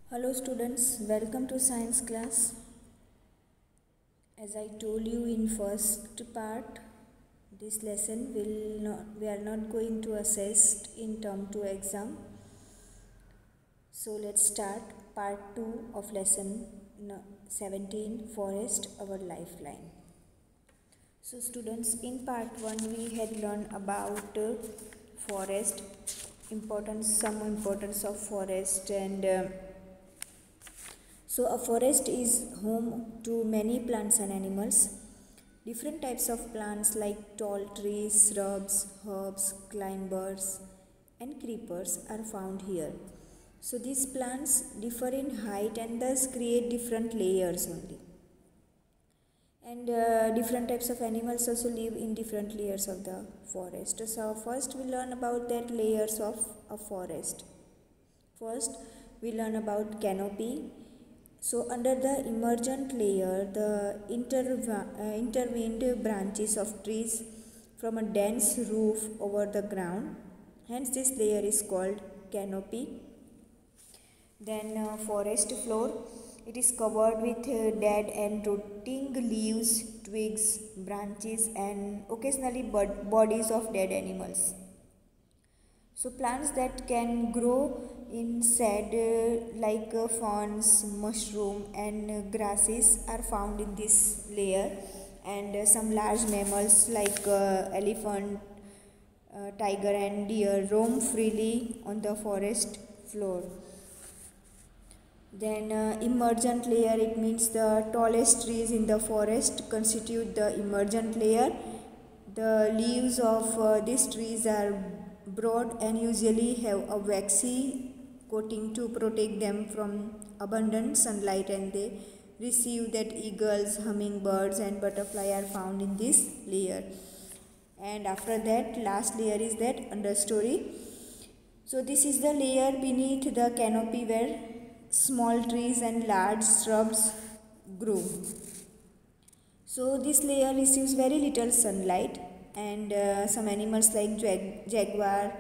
Hello students, welcome to science class. As I told you in first part, this lesson we are not going to assess in term 2 exam. So let's start part 2 of lesson 17, Forest, our lifeline. So students, in part 1 we had learned about forest, some importance of forest, and so a forest is home to many plants and animals. Different types of plants like tall trees, shrubs, herbs, climbers and creepers are found here. So these plants differ in height and thus create different layers only. And different types of animals also live in different layers of the forest. So first we learn about that layers of a forest. First we learn about canopy. So under the emergent layer, the intervened branches of trees from a dense roof over the ground. Hence this layer is called canopy. Then forest floor. It is covered with dead and rotting leaves, twigs, branches and occasionally bodies of dead animals. So plants that can grow in shade like ferns, mushroom and grasses are found in this layer, and some large mammals like elephant, tiger and deer roam freely on the forest floor. Then emergent layer, it means the tallest trees in the forest constitute the emergent layer. The leaves of these trees are broad and usually have a waxy coating to protect them from abundant sunlight, and they receive that eagles, hummingbirds and butterfly are found in this layer. And after that, last layer is that understory. So this is the layer beneath the canopy where small trees and large shrubs grow. So this layer receives very little sunlight, and some animals like jaguar,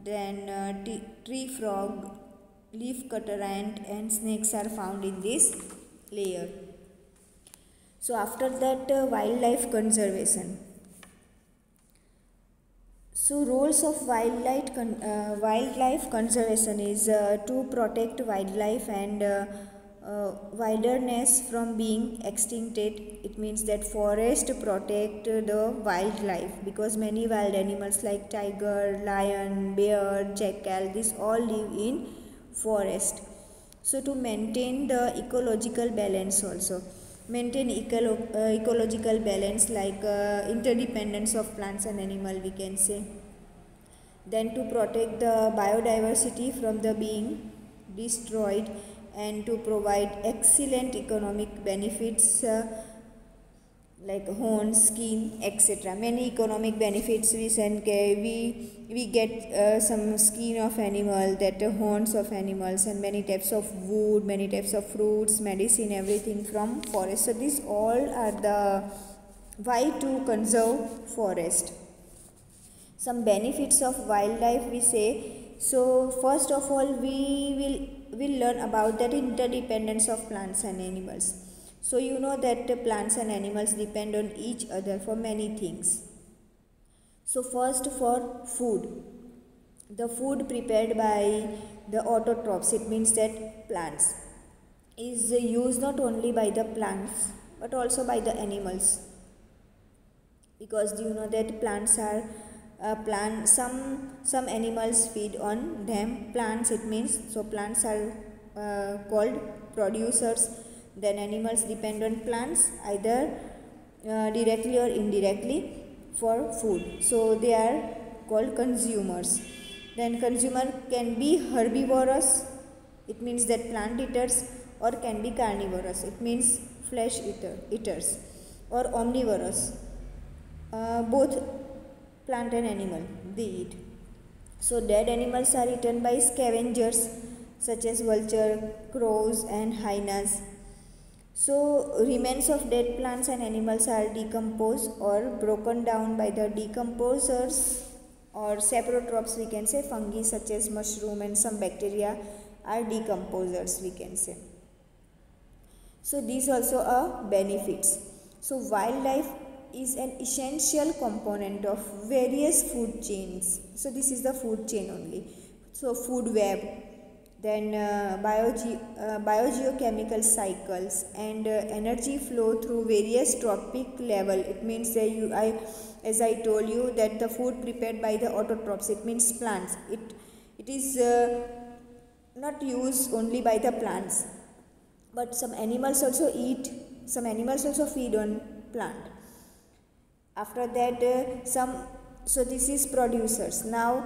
then tree frog, leaf cutter ant and snakes are found in this layer. So after that, wildlife conservation. So roles of wildlife conservation is to protect wildlife and wilderness from being extincted. It means that forest protect the wildlife because many wild animals like tiger, lion, bear, jackal, these all live in forest. So to maintain the ecological balance also. Maintain ecological balance like interdependence of plants and animal, we can say. Then to protect the biodiversity from the being destroyed and to provide excellent economic benefits like horns, skin, etc. Many economic benefits we get some skin of animal, that horns of animals, and many types of wood, many types of fruits, medicine, everything from forest. So these all are the why to conserve forest. Some benefits of wildlife we say. So first of all, we will learn about that interdependence of plants and animals. So you know that plants and animals depend on each other for many things. So first, for food. The food prepared by the autotrophs, it means that plants, is used not only by the plants but also by the animals, because you know that plants are some animals feed on them. Plants, it means, so plants are called producers. Then animals depend on plants either directly or indirectly for food, so they are called consumers. Then consumer can be herbivorous, it means that plant eaters, or can be carnivorous, it means flesh eaters, or omnivorous, both plant and animal they eat. So dead animals are eaten by scavengers such as vulture, crows and hyenas. So remains of dead plants and animals are decomposed or broken down by the decomposers or saprotrophs, we can say. Fungi such as mushroom and some bacteria are decomposers, we can say. So these also are benefits. So wildlife is an essential component of various food chains. So this is the food chain only. So food web, then biogeochemical cycles, and energy flow through various trophic level. It means that as I told you, that the food prepared by the autotrophs, it means plants. It is not used only by the plants, but some animals also eat, some animals also feed on plant. After that so this is producers. Now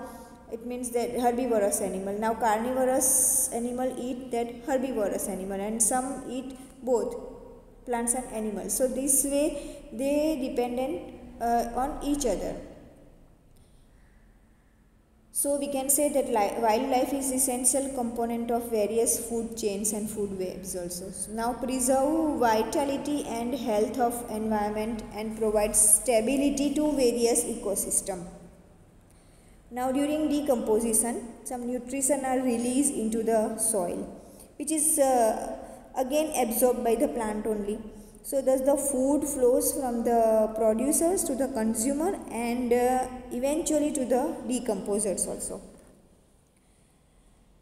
it means that herbivorous animal. Now carnivorous animal eat that herbivorous animal, and some eat both plants and animals. So this way they dependent on each other. So we can say that wildlife is essential component of various food chains and food webs also. So now preserve vitality and health of environment and provide stability to various ecosystem. Now during decomposition, some nutrition are released into the soil, which is again absorbed by the plant only. So thus the food flows from the producers to the consumer and eventually to the decomposers also.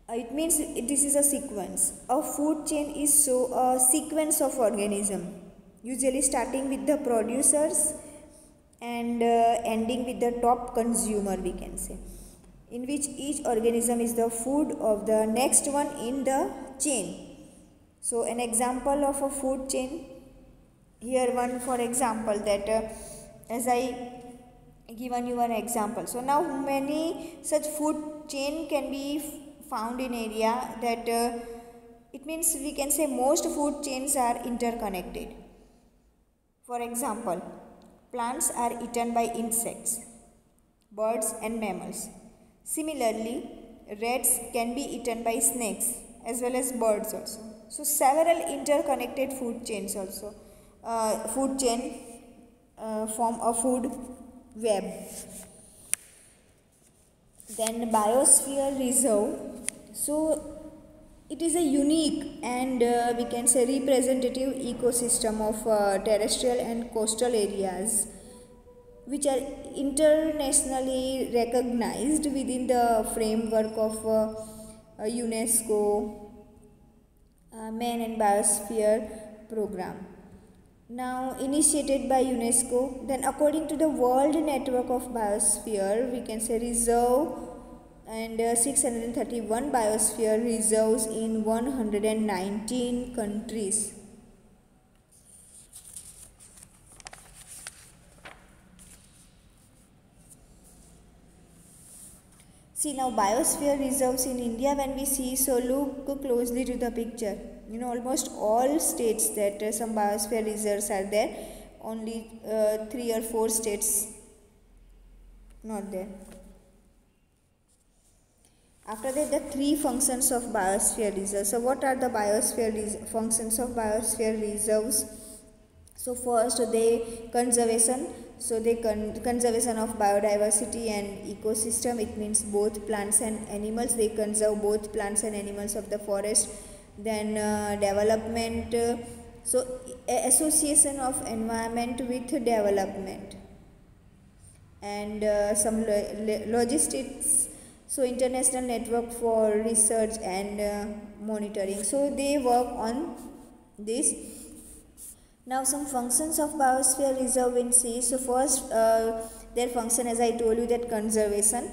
It means this is a sequence. A food chain is so a sequence of organism, usually starting with the producers and ending with the top consumer, we can say, in which each organism is the food of the next one in the chain. So an example of a food chain, here one for example, that as I given you an example. So now many such food chain can be found in area, that it means we can say most food chains are interconnected. For example, plants are eaten by insects, birds and mammals. Similarly, rats can be eaten by snakes as well as birds also. So several interconnected food chains also. Food chain form a food web. Then biosphere reserve. So it is a unique and we can say representative ecosystem of terrestrial and coastal areas, which are internationally recognized within the framework of UNESCO Man and Biosphere Program. Now initiated by UNESCO, then according to the World Network of Biosphere, we can say reserve and 631 biosphere reserves in 119 countries. See now biosphere reserves in India when we see, so look closely to the picture. Almost all states that some biosphere reserves are there, only 3 or 4 states not there. After that, the 3 functions of biosphere reserves. So what are the functions of biosphere reserves? So first, they conservation. So they conservation of biodiversity and ecosystem. It means both plants and animals. They conserve both plants and animals of the forest. Then development. So association of environment with development, and some logistics. So international network for research and monitoring. So they work on this. Now some functions of biosphere reserve in sea. So first their function, as I told you, that conservation.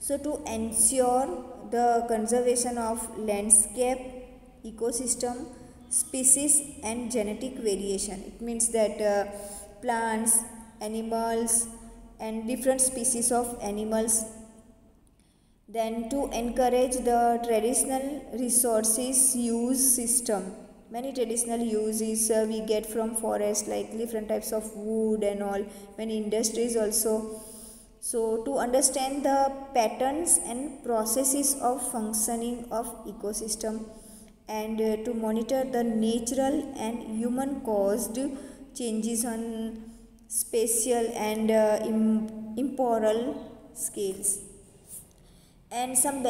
So to ensure the conservation of landscape, ecosystem, species and genetic variation. It means that plants, animals and different species of animals. Then to encourage the traditional resources use system. Many traditional uses we get from forest, like different types of wood and all, many industries also. So to understand the patterns and processes of functioning of ecosystem, and to monitor the natural and human caused changes on spatial and temporal scales. And some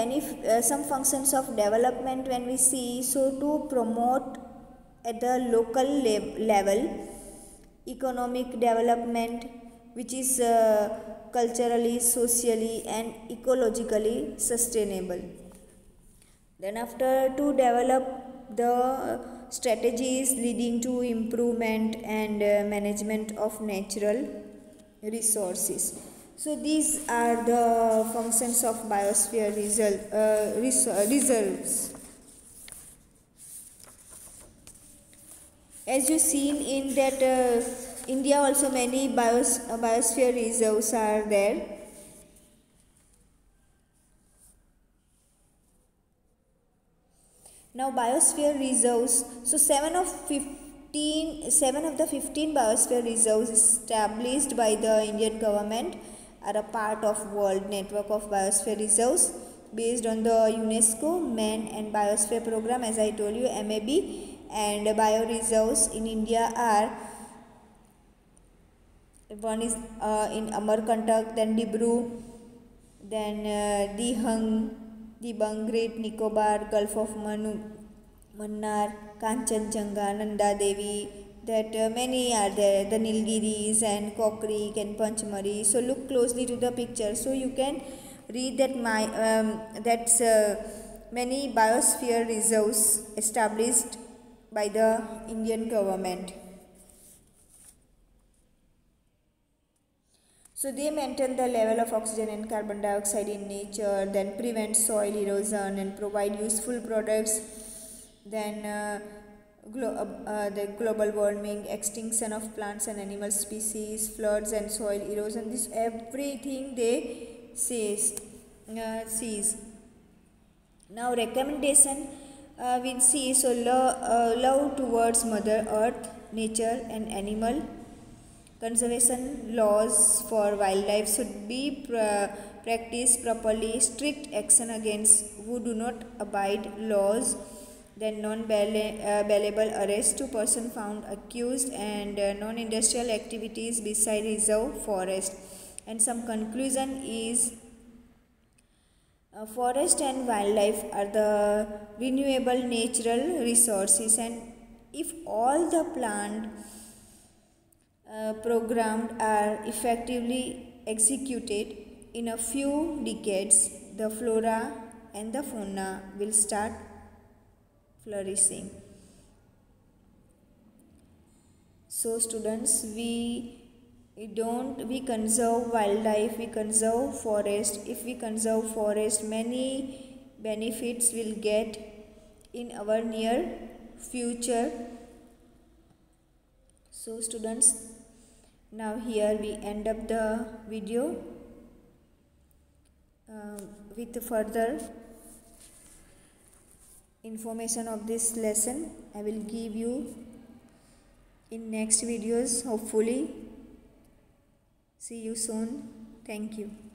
functions of development when we see, so to promote at the local level economic development, which is culturally, socially and ecologically sustainable. Then after, to develop the strategies leading to improvement and management of natural resources. So these are the functions of biosphere reserves. As you seen in that India also many biosphere reserves are there. Now biosphere reserves, so 7 of the 15 biosphere reserves established by the Indian government are a part of World Network of Biosphere Reserves based on the UNESCO Man and Biosphere Program, as I told you, MAB. And bioreserves in India are, one is in Amarkantak, then Dibru, then Dibang, Great Nicobar, Gulf of Mannar, Kanchenjunga, Nanda Devi, that many are there, the Nilgiris and Kokrik and Panchmari. So look closely to the picture, so you can read that that's many biosphere reserves established by the Indian government. So they maintain the level of oxygen and carbon dioxide in nature, then prevent soil erosion and provide useful products, then the global warming, extinction of plants and animal species, floods and soil erosion, this everything they sees. Now recommendation we'll see, so love towards Mother Earth, nature and animal. Conservation laws for wildlife should be practiced properly. Strict action against who do not abide laws. Then non-bailable arrest to person found accused, and non-industrial activities beside reserve forest. And some conclusion is, forest and wildlife are the renewable natural resources, and if all the plant programmed are effectively executed, in a few decades the flora and the fauna will start flourishing. So students, we conserve wildlife, we conserve forest. If we conserve forest, many benefits will get in our near future. So students, now here we end up the video. With further information of this lesson, I will give you in next videos, hopefully. See you soon. Thank you.